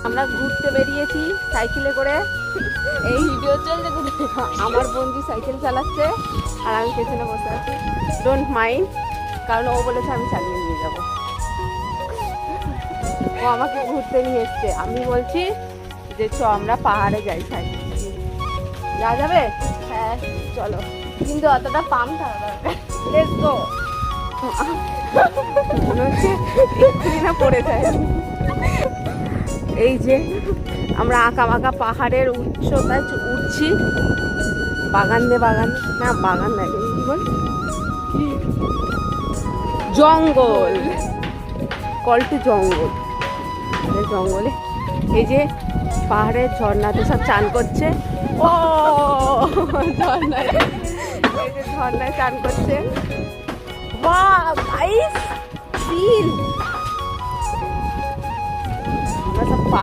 আমরা ঘুরতে বেরিয়েছি সাইকেলে করে। এই ভিডিও চলতে আমার বন্ধু সাইকেল চালাচ্ছে আর আমি পেছনে বসে আছি। ডোন্ট মাইন্ড, কারণ ও বলেছে আমি চালিয়ে নিয়ে যাব। ও আমাকে ঘুরতে নিয়ে এসছে, আমি বলছি যে চ আমরা পাহাড়ে যাই সাইকেল। যাওয়া যাবে? হ্যাঁ চলো, কিন্তু অতটা পাম খাওয়া দরকার। Let's go. মনে হচ্ছে এক্ষুনি না পড়ে যায়। এই যে আমরা আঁকা বাঁকা পাহাড়ের উচ্চতায় উঠছি। বাগান না, বাগান নাই, কি বল, জঙ্গল, কলটি জঙ্গল। জঙ্গলে এই যে পাহাড়ের ঝর্ণাতে সব চান করছে। ও ঝর্ণায়, এই যে ঝর্ণায় চান করছে। বাহ গাইস, সিন